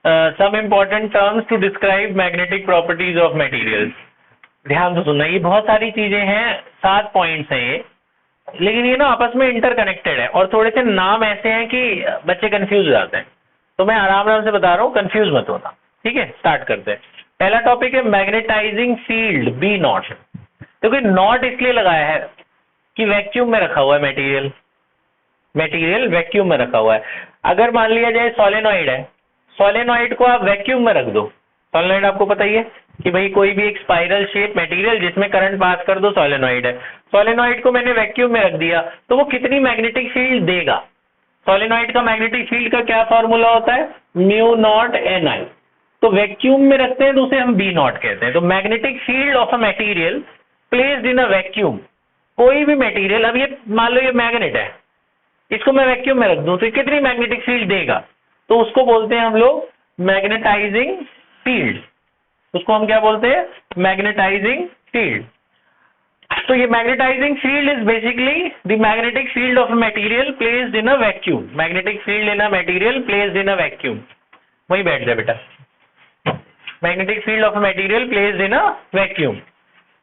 Some important terms to describe magnetic properties of materials. ध्यान से सुनना, ये बहुत सारी चीजें हैं, 7 पॉइंट्स हैं ये, लेकिन ये ना आपस में इंटरकनेक्टेड है और थोड़े से नाम ऐसे हैं कि बच्चे कंफ्यूज हो जाते हैं, तो मैं आराम आराम से बता रहा हूँ, कंफ्यूज मत होना। ठीक है, स्टार्ट करते हैं। पहला टॉपिक है मैग्नेटाइजिंग फील्ड बी नॉट। क्योंकि नॉट इसलिए लगाया है कि वैक्यूम में रखा हुआ है मटेरियल वैक्यूम में रखा हुआ है। अगर मान लिया जाए सोलेनॉइड है, सोलेनॉइड को आप वैक्यूम में रख दो, सोलेनॉइड आपको पता ही है कि भाई कोई भी एक स्पाइरल शेप मटेरियल जिसमें करंट पास कर दो, सोलेनॉइड है। सोलेनॉइड को मैंने वैक्यूम में रख दिया तो वो कितनी मैग्नेटिक फील्ड देगा? सोलेनॉइड का मैग्नेटिक फील्ड का क्या फॉर्मूला होता है? म्यू नॉट एन आई। तो वैक्यूम में रखते हैं तो उसे हम बी नॉट कहते हैं। तो magnetic field of a material placed in a vacuum, कोई भी मटेरियल, अब ये मान लो ये मैग्नेट है, इसको मैं वैक्यूम में रख दूं तो कितनी मैग्नेटिक फील्ड देगा? तो उसको बोलते हैं हम लोग मैग्नेटाइजिंग फील्ड। उसको हम क्या बोलते हैं? Magnetising field. तो ये magnetising field is basically the magnetic field of a material placed in a vacuum. Magnetic field in a material placed in a vacuum, वही बैठ जाए बेटा, magnetic field of a material placed in a vacuum.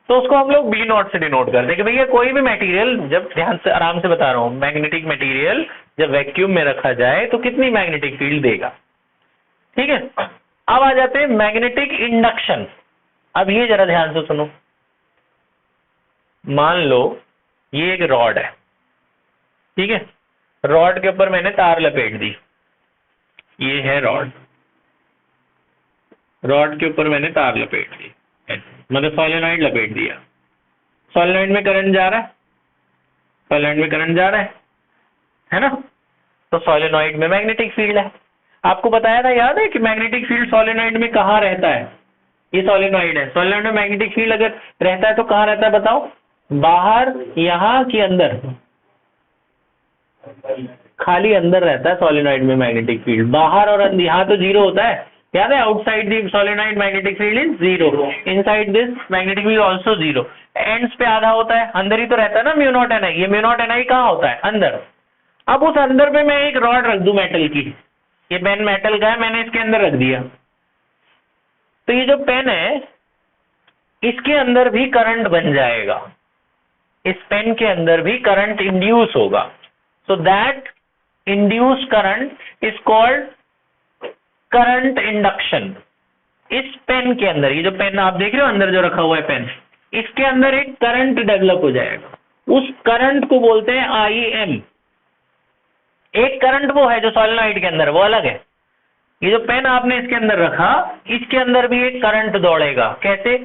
तो उसको हम लोग B not से denote करते हैं कि भैया कोई भी मटेरियल, जब ध्यान से आराम से बता रहा हूं, मैग्नेटिक मटेरियल जब वैक्यूम में रखा जाए तो कितनी मैग्नेटिक फील्ड देगा। ठीक है, अब आ जाते हैं मैग्नेटिक इंडक्शन। अब ये जरा ध्यान से सुनो, मान लो ये एक रॉड है, ठीक है, रॉड के ऊपर मैंने तार लपेट दी, ये है रॉड, रॉड के ऊपर मैंने तार लपेट दी, मतलब सोलेनॉइड लपेट दिया। सोलेनॉइड में करंट जा रहा है, सोलेनॉइड में करंट जा रहा है ना? तो सोलेनॉइड में मैग्नेटिक फील्ड है। आपको बताया था, याद है कि मैग्नेटिक फील्ड सोलेनॉइड में कहाँ रहता है? ये सोलेनॉइड है, सोलेनॉइड में मैग्नेटिक फील्ड अगर रहता है तो कहाँ रहता है बताओ? बाहर, यहाँ की अंदर? खाली अंदर रहता है सोलेनॉइड में मैग्नेटिक फील्ड, बाहर और अंदर। यहाँ तो जीरो होता है, याद है? Outside the solenoid magnetic field is zero, inside this magnetic field also zero. Ends पे आधा होता है, अंदर ही तो रहता है ना म्यू नॉट एन आई। ये म्यू नॉट एन आई कहाँ होता है? अंदर। अब उस अंदर पे मैं एक रॉड रख दूं मेटल की, ये पेन मेटल का है, मैंने इसके अंदर रख दिया, तो ये जो पेन है इसके अंदर भी करंट बन जाएगा, इस पेन के अंदर भी करंट इंड्यूस होगा। So that induce current is called current induction. इस पेन के अंदर, ये जो पेन आप देख रहे हो अंदर जो रखा हुआ है पेन, इसके अंदर एक करंट डेवलप हो जाएगा, उस करंट को बोलते हैं आई एम। एक करंट वो है जो सोलेनॉइड के अंदर, वो अलग है। ये जो पेन आपने इसके अंदर रखा, इसके अंदर भी एक करंट दौड़ेगा। कैसे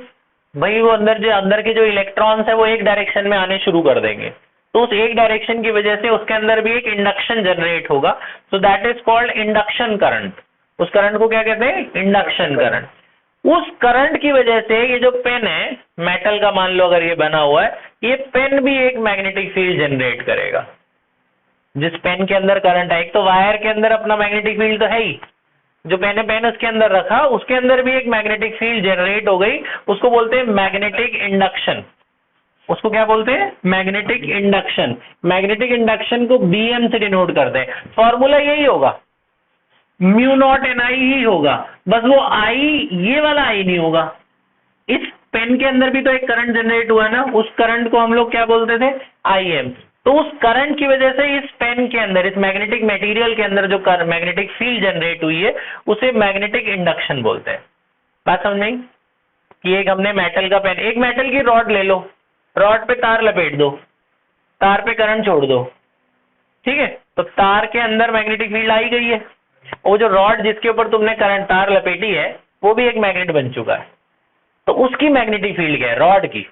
भाई? वो अंदर के जो इलेक्ट्रॉन्स है वो एक डायरेक्शन में आने शुरू कर देंगे, तो उस एक डायरेक्शन की वजह से उसके अंदर भी एक इंडक्शन जनरेट होगा। So that is called induction current. उस करंट को क्या कहते हैं? Induction current. उस करंट की वजह से ये जो पेन है मेटल का, मान लो अगर ये बना हुआ है, ये पेन भी एक मैग्नेटिक फील्ड जनरेट करेगा। जिस पेन के अंदर करंट है, एक तो वायर के अंदर अपना मैग्नेटिक फील्ड तो है ही, जो मैंने पेन उसके अंदर रखा उसके अंदर भी एक मैग्नेटिक फील्ड जनरेट हो गई, उसको बोलते हैं मैग्नेटिक इंडक्शन। उसको क्या बोलते हैं? Magnetic induction. मैग्नेटिक इंडक्शन को बीएम से डिनोट करते हैं। फॉर्मूला यही होगा, म्यू नॉट एन आई ही होगा, बस वो आई, ये वाला आई नहीं होगा। इस पेन के अंदर भी तो एक करंट जनरेट हुआ ना, उस करंट को हम लोग क्या बोलते थे? I am. तो उस करंट की वजह से इस पेन के अंदर, इस मैग्नेटिक मटेरियल के अंदर जो मैग्नेटिक फील्ड जनरेट हुई है उसे मैग्नेटिक इंडक्शन बोलते हैं। बात समझ में? कि एक हमने मेटल का पेन, एक मेटल की रॉड ले लो, रॉड पे तार लपेट दो, तार पे करंट छोड़ दो, ठीक है, तो तार के अंदर मैग्नेटिक फील्ड आई गई है। वो जो रॉड जिसके ऊपर तुमने करंट तार लपेटी है वो भी एक मैग्नेट बन चुका है, तो उसकी मैग्नेटिक फील्ड क्या है? रॉड की।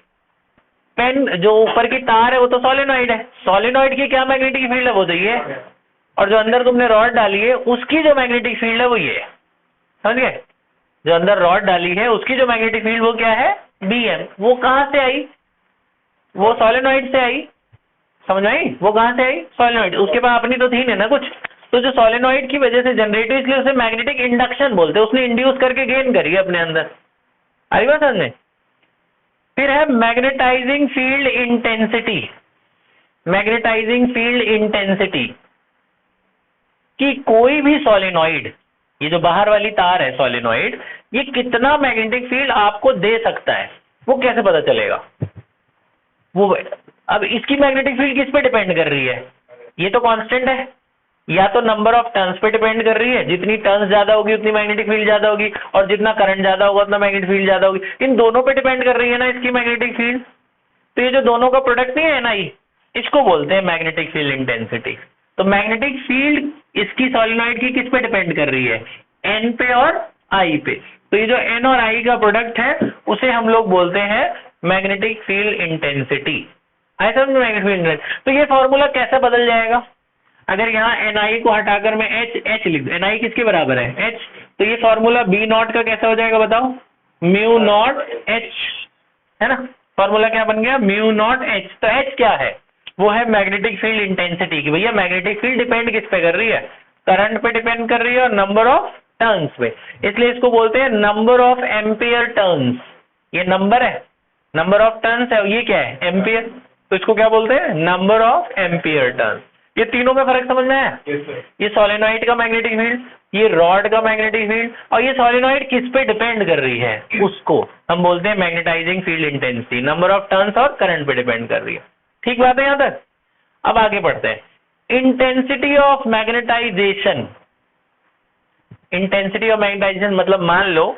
पेन जो ऊपर की तार है वो तो सोलेनॉइड है, सोलेनॉइड की क्या मैग्नेटिक फील्ड है? वो तो ये है। और जो अंदर तुमने रॉड डाली है उसकी जो मैग्नेटिक फील्ड है वो ये है। समझ गए? जो अंदर रॉड डाली है उसकी जो मैग्नेटिक फील्ड वो क्या है? बीएम। वो कहां से आई? वो सोलेनॉइड से आई। समझ आई? वो कहां से आई? सोलेनॉइड। उसके पास अपनी तो थी नहीं ना कुछ, तो जो सोलेनॉइड की वजह से जनरेट हुई इसलिए उसे मैग्नेटिक इंडक्शन बोलते हैं। उसने इंड्यूस करके गेन करी अपने अंदर। आई बात समझ में? फिर है magnetising field intensity. Magnetising field intensity कि कोई भी सोलेनॉइड ये जो बाहर वाली तार है सोलेनोइड, ये कितना मैग्नेटिक फील्ड आपको दे सकता है, वो कैसे पता चलेगा? वो अब इसकी मैग्नेटिक फील्ड किस पे डिपेंड कर रही है? ये तो कांस्टेंट है, या तो नंबर ऑफ टर्न्स पे डिपेंड कर रही है, जितनी टर्न्स ज्यादा होगी उतनी मैग्नेटिक फील्ड ज्यादा होगी, और जितना करंट ज्यादा होगा उतना मैग्नेटिक फील्ड ज्यादा होगी। इन दोनों पे डिपेंड कर रही है ना इसकी मैग्नेटिक फील्ड। तो ये जो दोनों का प्रोडक्ट नहीं है एनआई, इसको बोलते हैं मैग्नेटिक फील्ड इंटेंसिटी। तो मैग्नेटिक फील्ड इसकी सोलेनोइड की किस पे डिपेंड कर रही है? एन पे और आई पे। तो ये जो एन और आई का प्रोडक्ट है उसे हम लोग बोलते हैं मैग्नेटिक फील्ड इंटेंसिटी। ऐसा मैग्नेटिक फील्ड। तो ये फॉर्मूला कैसे बदल जाएगा? अगर यहाँ एनआई को हटाकर मैं एच लिख दूं, एनआई किसके बराबर है? एच। तो ये फॉर्मूला बी नॉट का कैसा हो जाएगा बताओ? म्यू नॉट एच, है ना। फॉर्मूला क्या बन गया? Mu naught H. तो एच क्या है? वो है मैग्नेटिक फील्ड इंटेंसिटी की। भैया मैग्नेटिक फील्ड डिपेंड किस पे कर रही है? करंट पे डिपेंड कर रही है और नंबर ऑफ टर्न्स पे, इसलिए इसको बोलते हैं नंबर ऑफ एम्पियर टर्न्स। ये नंबर है, नंबर ऑफ टर्न्स है, ये क्या है? एम्पियर। तो इसको क्या बोलते हैं? Number of ampere turns. ये तीनों में फर्क समझ में आया? ये सोलेनोइड का मैग्नेटिक फील्ड, ये रॉड का मैग्नेटिक फील्ड, और ये सोलेनोइड किस पे डिपेंड कर रही है उसको हम बोलते हैं magnetising field intensity. Number of turns और करंट पे डिपेंड कर रही है। ठीक बात है यहां तक? अब आगे बढ़ते हैं। Intensity of magnetization. Intensity of magnetization मतलब मान लो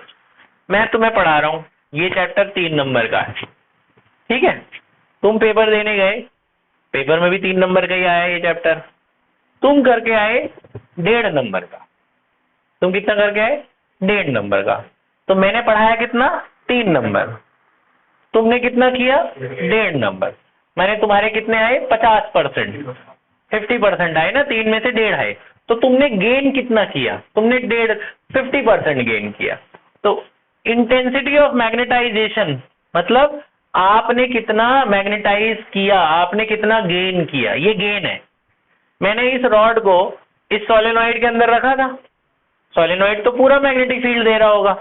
मैं तुम्हें पढ़ा रहा हूं, ये चैप्टर 3 नंबर का है, ठीक है। तुम पेपर देने गए, पेपर में भी 3 नंबर का ही आया ये चैप्टर, तुम करके आए 1.5 नंबर का। तुम कितना करके आए? 1.5 नंबर का। तो मैंने पढ़ाया कितना? 3 नंबर। तुमने कितना किया? 1.5 नंबर। मैंने तुम्हारे कितने आए? 50%, 50% आए ना, 3 में से 1.5 आए। तो तुमने गेन कितना किया? तुमने 50% गेन किया। तो इंटेंसिटी ऑफ मैग्नेटाइजेशन मतलब आपने कितना मैग्नेटाइज किया, आपने कितना गेन किया, ये गेन है। मैंने इस रॉड को इस सोलेनोइड के अंदर रखा था, सोलेनोइड तो पूरा मैग्नेटिक फील्ड दे रहा होगा,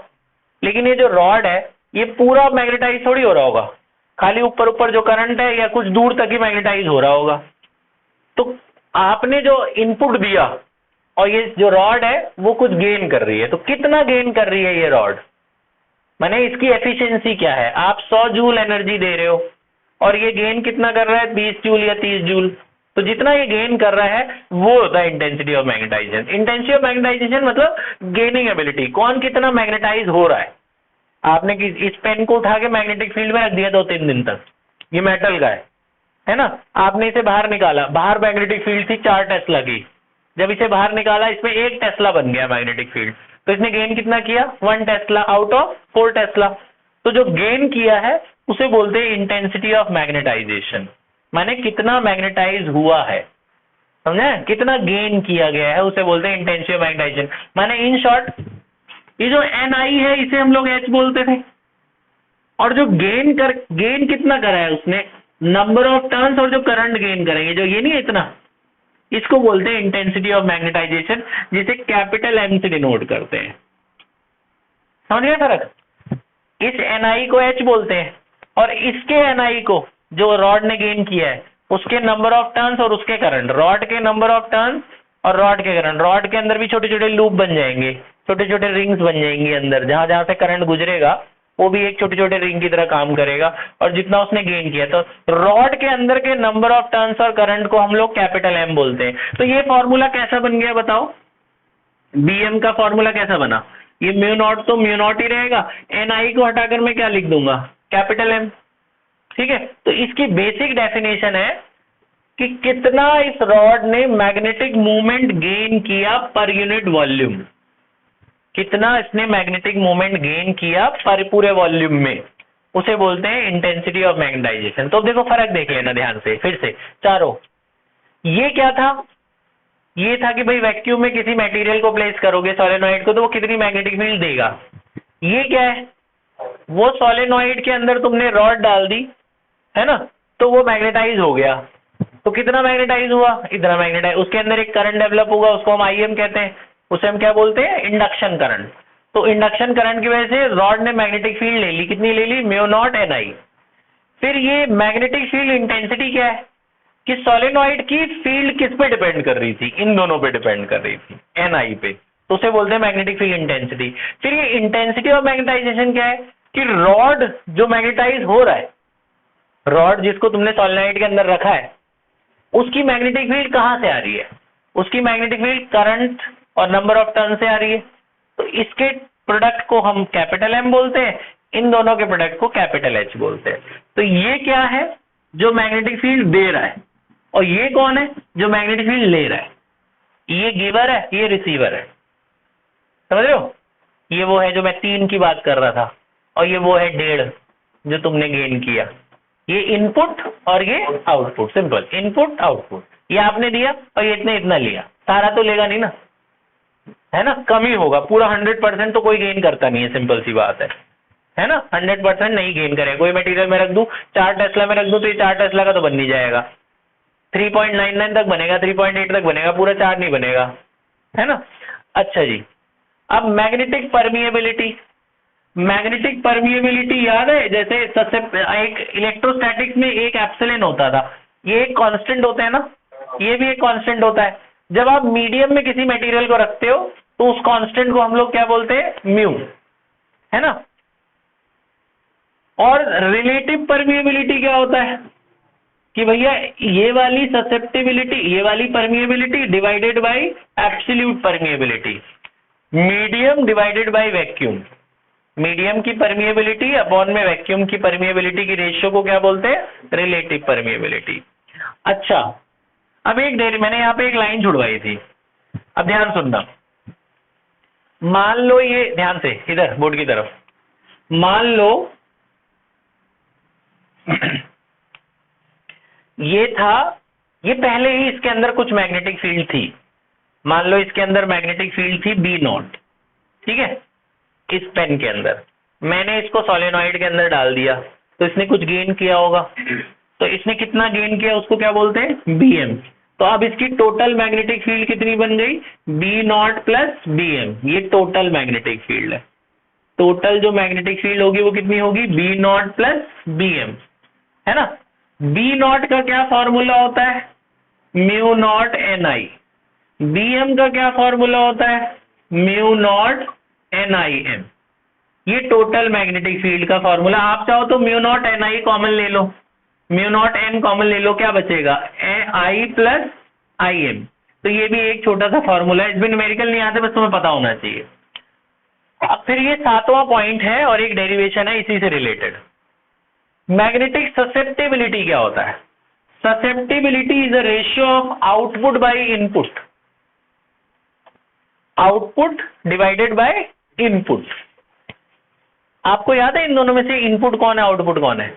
लेकिन ये जो रॉड है ये पूरा मैग्नेटाइज थोड़ी हो रहा होगा, खाली ऊपर ऊपर जो करंट है या कुछ दूर तक ही मैग्नेटाइज हो रहा होगा। तो आपने जो इनपुट दिया और ये जो रॉड है वो कुछ गेन कर रही है। तो कितना गेन कर रही है ये रॉड? माने इसकी एफिशिएंसी क्या है? आप 100 जूल एनर्जी दे रहे हो और ये गेन कितना कर रहा है? 20 जूल या 30 जूल। तो जितना ये गेन कर रहा है वो होता है intensity of magnetization. Intensity of magnetization मतलब गेनिंग एबिलिटी, कौन कितना मैग्नेटाइज हो रहा है। आपने इस पेन को उठा के मैग्नेटिक फील्ड में रख दिया 2-3 दिन तक, ये मेटल का है ना। आपने इसे बाहर निकाला, बाहर मैग्नेटिक फील्ड थी 4 टेस्ला की, जब इसे बाहर निकाला इसमें 1 टेस्ला बन गया मैग्नेटिक फील्ड। तो इसने गेन कितना किया? 1 टेस्ला आउट ऑफ 4 टेस्ला। तो जो गेन किया है उसे बोलते हैं इंटेंसिटी ऑफ मैग्नेटाइजेशन, माने कितना मैग्नेटाइज हुआ है, समझे? कितना गेन किया गया है उसे बोलते हैं इंटेंसिटी ऑफ मैग्नेटाइजेशन। माने इन शॉर्ट ये जो एनआई है इसे हम लोग एच बोलते थे, और जो गेन कितना करा है उसने, नंबर ऑफ टर्न्स, और जो करंट गेन करेंगे जो ये नहीं है इतना, इसको बोलते हैं इंटेंसिटी ऑफ मैग्नेटाइजेशन, जिसे कैपिटल एम से डिनोट करते हैं। समझ गए फर्क? इस एनआई को एच बोलते हैं और इसके एनआई को जो रॉड ने गेन किया है उसके नंबर ऑफ टर्न्स और उसके करंट, रॉड के नंबर ऑफ टर्न्स और रॉड के करंट। रॉड के अंदर भी छोटे छोटे लूप बन जाएंगे, छोटे छोटे रिंग्स बन जाएंगी अंदर, जहां जहां से करंट गुजरेगा वो भी एक छोटे छोटे रिंग की तरह काम करेगा, और जितना उसने गेन किया। तो रॉड के अंदर के नंबर ऑफ टर्न्स और करंट को हम लोग कैपिटल एम बोलते हैं। तो ये फॉर्मूला कैसा बन गया बताओ? बीएम का फॉर्मूला कैसा बना? ये म्यू नॉट तो म्यू नॉट ही रहेगा, एनआई को हटाकर मैं क्या लिख दूंगा? Capital M. ठीक है, तो इसकी बेसिक डेफिनेशन है कि कितना इस रॉड ने मैग्नेटिक मूवमेंट गेन किया पर यूनिट वॉल्यूम, कितना इसने मैग्नेटिक मूवमेंट गेन किया पर पूरे वॉल्यूम में, उसे बोलते हैं इंटेंसिटी ऑफ मैग्नेटाइजेशन। तो देखो फर्क देख लेना ध्यान से फिर से चारों। ये क्या था? ये था कि भाई वैक्यूम में किसी मटेरियल को प्लेस करोगे सोलेनोइड को तो वो कितनी मैग्नेटिक फील्ड देगा। ये क्या है? वो सोलेनोइड के अंदर तुमने रॉड डाल दी है ना, तो वो मैग्नेटाइज हो गया। तो कितना मैग्नेटाइज हुआ? इतना मैग्नेटाइज। उसके अंदर एक करंट डेवलप होगा, उसको हम आईएम कहते हैं, उसे हम क्या बोलते हैं? Induction current. तो इंडक्शन करंट की वजह से रॉड ने मैग्नेटिक फील्ड ले ली, कितनी ले ली? म्यू नॉट एन आई। फिर ये मैग्नेटिक फील्ड इंटेंसिटी क्या है कि सोलेनोइड की फील्ड किस पे डिपेंड कर रही थी? इन दोनों पे डिपेंड कर रही थी, एन आई पे। तो उसे बोलते हैं मैग्नेटिक फील्ड इंटेंसिटी। फिर ये इंटेंसिटी ऑफ मैग्नेटाइजेशन क्या है कि रॉड जो मैग्नेटाइज हो रहा है, रॉड जिसको तुमने सोलेनोइड के अंदर रखा है, उसकी मैग्नेटिक फील्ड कहां से आ रही है? उसकी मैग्नेटिक फील्ड करंट और नंबर ऑफ टर्न से आ रही है। तो इसके प्रोडक्ट को हम कैपिटल एम बोलते हैं, इन दोनों के प्रोडक्ट को कैपिटल एच बोलते हैं। तो ये क्या है जो मैग्नेटिक फील्ड दे रहा है, और ये कौन है जो मैग्नेटिक फील्ड ले रहा है? ये गिवर है, ये रिसीवर है। समझ रहे हो? ये वो है जो मैं 3 की बात कर रहा था, और ये वो है 1.5 जो तुमने गेन किया। ये इनपुट और ये आउटपुट, सिंपल इनपुट आउटपुट। ये आपने दिया और ये इतना लिया, सारा तो लेगा नहीं ना, है ना, कम ही होगा। पूरा 100% तो कोई गेन करता नहीं है, सिंपल सी बात है ना। 100% नहीं गेन करेगा। कोई मटेरियल में रख दूं, 4 टेस्ला में रख दूं, तो ये 4 टेस्ला का तो बन नहीं जाएगा। 3.99 तक बनेगा, 3.8 तक बनेगा, पूरा 4 नहीं बनेगा, है ना। अच्छा जी, अब मैग्नेटिक परमिएबिलिटी। मैग्नेटिक परमिएबिलिटी याद है, जैसे सबसे एक इलेक्ट्रोस्टैटिक्स में एक एप्सिलॉन होता था, ये एक कांस्टेंट होता है ना, ये भी एक कांस्टेंट होता है। जब आप मीडियम में किसी मटेरियल को रखते हो तो उस कांस्टेंट को हम लोग क्या बोलते हैं? म्यू, है ना। और रिलेटिव परमिएबिलिटी क्या होता है कि भैया ये वाली ससेप्टिबिलिटी, ये वाली permeability divided by absolute permeability, medium divided by vacuum. Medium की परमिएबिलिटी अपॉन में वैक्यूम की परमिएबिलिटी की रेशियो को क्या बोलते हैं? Relative permeability. अच्छा, अब मैंने यहाँ पे एक लाइन छुड़वाई थी, अब ध्यान सुनना। मान लो ये, ध्यान से इधर बोर्ड की तरफ, मान लो ये था, ये पहले ही इसके अंदर कुछ मैग्नेटिक फील्ड थी। मान लो इसके अंदर मैग्नेटिक फील्ड थी B0, ठीक है। इस पेन के अंदर मैंने इसको सोलेनोइड के अंदर डाल दिया, तो इसने कुछ गेन किया होगा। तो इसने कितना गेन किया उसको क्या बोलते हैं? BM। तो अब इसकी टोटल मैग्नेटिक फील्ड कितनी बन गई? B0 plus BM। ये टोटल मैग्नेटिक फील्ड है। टोटल जो मैग्नेटिक फील्ड होगी वो कितनी होगी? B0 प्लस BM, है ना। B0 का क्या फॉर्मूला होता है? Mu naught NI। BM का क्या फॉर्मूला होता है? Mu naught NIM। ये टोटल मैग्नेटिक फील्ड का फॉर्मूला। आप चाहो तो म्यू नॉट NI कॉमन ले लो, म्यू नॉट M कॉमन ले लो, क्या बचेगा? I plus IM। तो ये भी एक छोटा सा फॉर्मूला है, इसमें न्यूमेरिकल नहीं आते, बस तुम्हें पता होना चाहिए। अब फिर ये 7वां पॉइंट है और एक डेरिवेशन है इसी से रिलेटेड। मैग्नेटिक ससेप्टिबिलिटी क्या होता है? Susceptibility is a ratio of output by input, output divided by input. आपको याद है इन दोनों में से इनपुट कौन है, आउटपुट कौन है?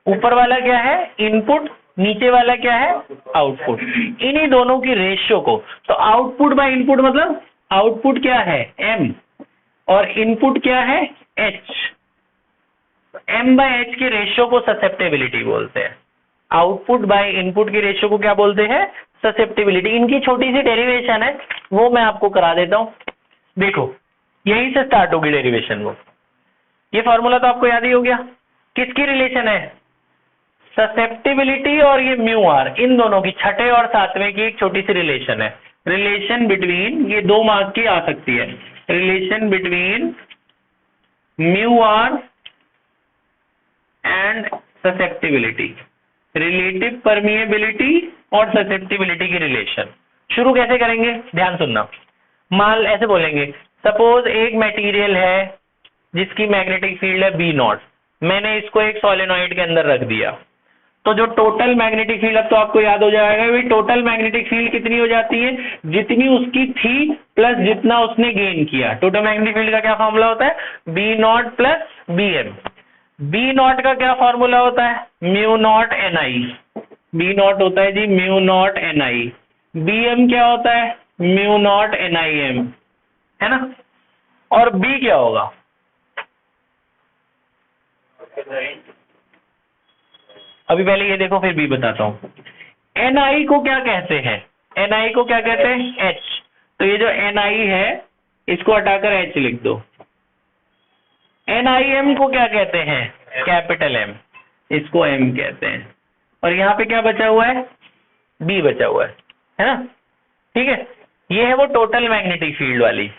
ऊपर वाला क्या है? इनपुट। नीचे वाला क्या है? आउटपुट। इन्हीं दोनों की रेशियो को, तो आउटपुट बाय इनपुट मतलब आउटपुट क्या है? M, और इनपुट क्या है? H। M बाय H के रेशियो को ससेप्टिबिलिटी बोलते हैं। आउटपुट बाय इनपुट की रेशियो को क्या बोलते हैं? ससेप्टिबिलिटी। इनकी छोटी सी डेरिवेशन है, वो मैं आपको करा देता हूं। देखो, यहीं से स्टार्ट होगी डेरिवेशन। वो ये फॉर्मूला तो आपको याद ही हो गया। किसकी रिलेशन है? ससेप्टिबिलिटी और ये म्यू आर, इन दोनों की 6वें और 7वें की एक छोटी सी रिलेशन है। रिलेशन बिटवीन, ये 2 मार्क की आ सकती है, relation between mu R and susceptibility, relative permeability और ससेप्टिबिलिटी की रिलेशन। शुरू कैसे करेंगे? ध्यान सुनना। मान ऐसे बोलेंगे, सपोज एक मटेरियल है जिसकी मैग्नेटिक फील्ड है B0, मैंने इसको एक सोलेनोइड के अंदर रख दिया, तो जो टोटल मैग्नेटिक फील्ड, अब तो आपको याद हो जाएगा, वे टोटल मैग्नेटिक फील्ड कितनी हो जाती है? जितनी उसकी थी प्लस जितना उसने गेन किया। टोटल मैग्नेटिक फील्ड का क्या फॉर्मूला होता है? B0 plus BM। B0 का क्या फॉर्मूला होता है? Mu naught NI। B0 होता है G mu naught NI। BM क्या होता है? म्यू नॉट NIM, है ना। और B क्या होगा? अभी पहले ये देखो, फिर B बताता हूं। NI को क्या कहते हैं? NI को क्या कहते हैं? H। तो ये जो NI है इसको हटाकर H लिख दो। NIM को क्या कहते हैं? कैपिटल M, इसको M कहते हैं। और यहाँ पे क्या बचा हुआ है? B बचा हुआ है ना। ठीक है, ये है वो टोटल मैग्नेटिक फील्ड वाली,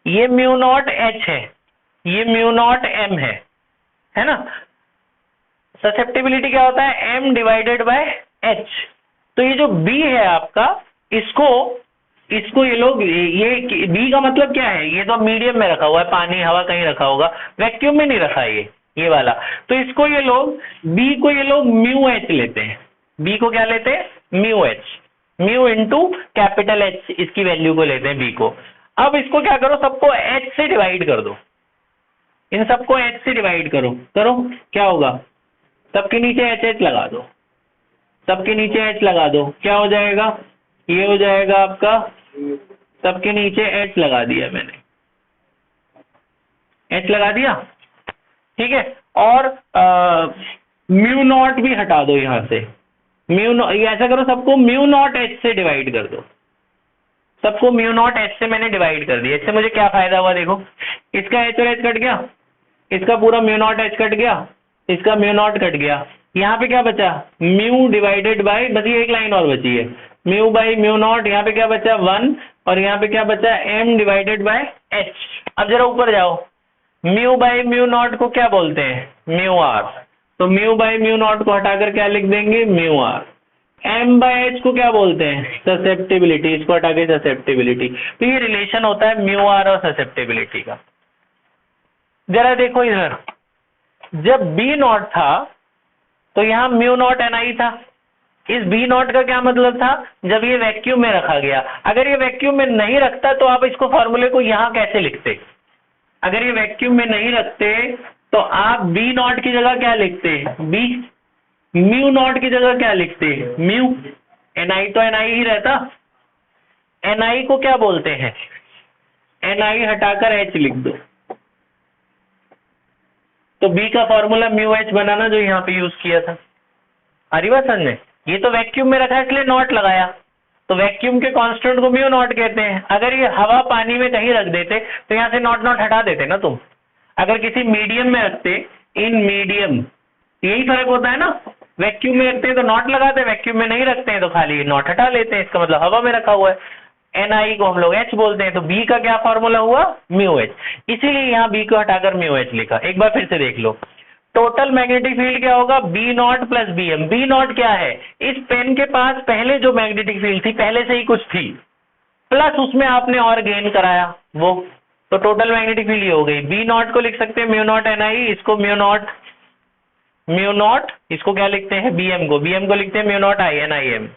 ये म्यू नॉट एच है, ये म्यू नॉट एम है ना। ससेप्टिबिलिटी क्या होता है, एम डिवाइडेड बाय एच। तो ये जो बी है आपका, इसको ये लोग, ये बी का मतलब क्या है, ये तो मीडियम में रखा हुआ है, पानी हवा कहीं रखा होगा, वैक्यूम में नहीं रखा है ये वाला। तो इसको ये लोग, बी को ये लोग म्यू एच लेते हैं, बी को क्या लेते हैं, mu H, mu into capital H, इसकी वैल्यू को लेते हैं बी को। अब इसको क्या करो, सबको एच से डिवाइड कर दो, इन सबको एच से डिवाइड करो, क्या होगा, सबके नीचे एच एच लगा दो, सबके नीचे एच लगा दो, क्या हो जाएगा, ये हो जाएगा आपका, सबके नीचे एच लगा दिया मैंने, एच लगा दिया, ठीक है। और म्यू नॉट भी हटा दो यहां से, म्यू नॉट, ऐसा करो सबको म्यू नॉट एच से डिवाइड कर दो, सबको म्यू नॉट एच से मैंने डिवाइड कर दिया। इससे मुझे क्या फायदा हुआ, देखो इसका एच और एच कट गया, इसका पूरा म्यू नॉट एच कट गया, इसका म्यू नॉट कट गया, यहाँ पे क्या बचा, म्यू डिवाइडेड बाय, बस ये एक लाइन और बची है, म्यू बाई म्यू नॉट, यहाँ पे क्या बचा 1, और यहाँ पे क्या बचा एम डिवाइडेड बाय एच। अब जरा ऊपर जाओ, म्यू बाई म्यू नॉट को क्या बोलते हैं, म्यू आर, तो म्यू बाई म्यू नॉट को हटाकर क्या लिख देंगे, mu R. M by H को क्या बोलते हैं, ससेप्टिबिलिटी, इसको हटा के ससेप्टिबिलिटी। तो ये रिलेशन होता है म्यू आर और ससेप्टिबिलिटी का। जरा देखो इधर, जब बी नॉट था तो यहाँ म्यू नॉट एन आई था, इस बी नॉट का क्या मतलब था, जब ये वैक्यूम में रखा गया। अगर ये वैक्यूम में नहीं रखता तो आप इसको फॉर्मूले को यहाँ कैसे लिखते, अगर ये वैक्यूम में नहीं रखते तो आप बी नॉट की जगह क्या लिखते, बी, म्यू नॉट की जगह क्या लिखते, म्यू, एन आई तो एन आई ही रहता, एन आई को क्या बोलते हैं, एन आई हटाकर एच लिख दो, तो बी का फॉर्मूला म्यू एच बनाना जो यहाँ पे यूज किया था। हरिवासन ने, ये तो वैक्यूम में रखा है इसलिए नॉट लगाया, तो वैक्यूम के कांस्टेंट को म्यू नॉट कहते हैं। अगर ये हवा पानी में कहीं रख देते तो यहाँ से नॉट नॉट हटा देते ना तुम। अगर किसी मीडियम में रखते, इन मीडियम, यही फर्क होता है ना, वैक्यूम में रखते हैं तो नॉट लगाते हैं, वैक्यूम में नहीं रखते हैं तो खाली नॉट हटा लेते हैं, इसका मतलब हवा में रखा हुआ है। एन आई को हम लोग एच बोलते हैं, तो बी का क्या फॉर्मूला हुआ, म्यू एच, इसीलिए यहाँ बी को हटाकर म्यू एच लिखा। एक बार फिर से देख लो, टोटल मैग्नेटिक फील्ड क्या होगा, B naught plus B M. B naught क्या है, इस पेन के पास पहले जो मैग्नेटिक फील्ड थी पहले से ही कुछ थी, प्लस उसमें आपने और गेन कराया वो, तो टोटल मैग्नेटिक फील्ड ये हो गई। बी नॉट को लिख सकते हैं म्यू नॉट एन आई, इसको म्यू नॉट, इसको क्या लिखते हैं, बी एम को लिखते हैं mu naught I N I M.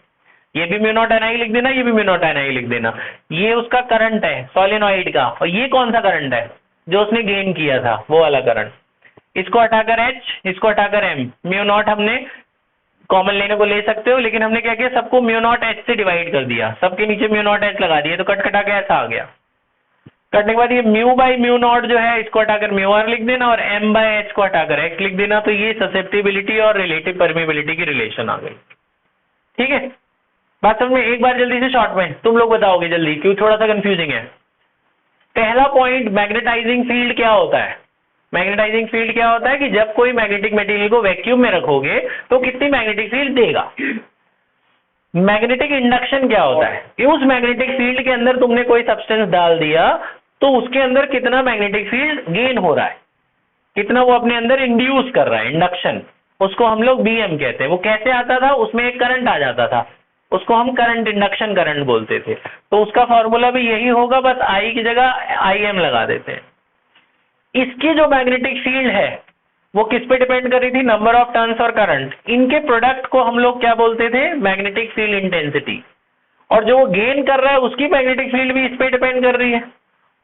ये भी म्यू नॉट एन आई लिख देना, ये भी म्यू नॉट एन आई लिख देना। ये उसका करंट है सोलेनोइड का, और ये कौन सा करंट है, जो उसने गेन किया था वो वाला करंट। इसको हटाकर एच, इसको हटाकर एम, म्यू नॉट हमने कॉमन लेने को ले सकते हो, लेकिन हमने क्या किया, सबको म्यू नॉट एच से डिवाइड कर दिया, सबके नीचे म्यू नॉट एच लगा दिया, तो कट कटा के ऐसा आ गया। कटने के बाद ये म्यू बाई म्यू नॉट जो है इसको हटाकर म्यू आर लिख देना, और एम बाय एच को हटाकर एक्स लिख देना। तो ये ससेप्टिबिलिटी और रिलेटिव परमिबिलिटी की रिलेशन आ गई। ठीक है, बात समझ में। एक बार जल्दी से शॉर्ट में तुम लोग बताओगे जल्दी, क्योंकि थोड़ा सा कंफ्यूजिंग है। पहला पॉइंट, मैग्नेटाइजिंग फील्ड क्या होता है। मैग्नेटाइजिंग फील्ड क्या होता है कि जब कोई मैग्नेटिक मटेरियल को वैक्यूम में रखोगे तो कितनी मैग्नेटिक फील्ड देगा। मैग्नेटिक इंडक्शन क्या होता है कि उस मैग्नेटिक फील्ड के अंदर तुमने कोई सब्सटेंस डाल दिया तो उसके अंदर कितना मैग्नेटिक फील्ड गेन हो रहा है, कितना वो अपने अंदर इंड्यूस कर रहा है, इंडक्शन, उसको हम लोग बीएम कहते हैं। वो कैसे आता था, उसमें एक करंट आ जाता था, उसको हम करंट, इंडक्शन करंट बोलते थे। तो उसका फॉर्मूला भी यही होगा, बस आई की जगह आई एम लगा देते हैं। इसकी जो मैग्नेटिक फील्ड है वो किस पे डिपेंड कर रही थी, नंबर ऑफ टर्न्स और करंट। इनके प्रोडक्ट को हम लोग क्या बोलते थे, मैग्नेटिक फील्ड इंटेंसिटी। और जो वो गेन कर रहा है उसकी मैग्नेटिक फील्ड भी इस पे डिपेंड कर रही है,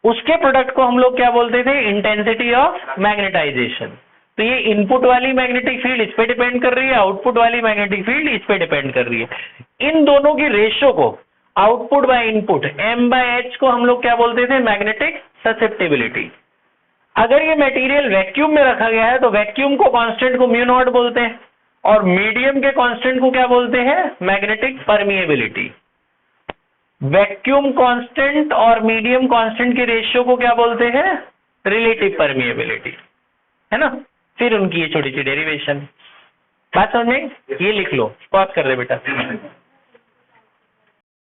उसके प्रोडक्ट को हम लोग क्या बोलते थे, इंटेंसिटी ऑफ मैग्नेटाइजेशन। तो ये इनपुट वाली मैग्नेटिक फील्ड इस पे डिपेंड कर रही है, आउटपुट वाली मैग्नेटिक फील्ड इस पे डिपेंड कर रही है। इन दोनों की रेशियो को, output by input, M by H को हम लोग क्या बोलते थे, मैग्नेटिक ससेप्टिबिलिटी। अगर ये मटेरियल वैक्यूम में रखा गया है तो वैक्यूम को कांस्टेंट को म्यू नॉट बोलते हैं, और मीडियम के कांस्टेंट को क्या बोलते हैं, मैग्नेटिक परमिएबिलिटी। वैक्यूम कांस्टेंट और मीडियम कांस्टेंट के रेशियो को क्या बोलते हैं, रिलेटिव परमिएबिलिटी, है ना। फिर उनकी ये छोटी सी डेरिवेशन, बात समझ में, ये लिख लो, पॉज कर दे बेटा।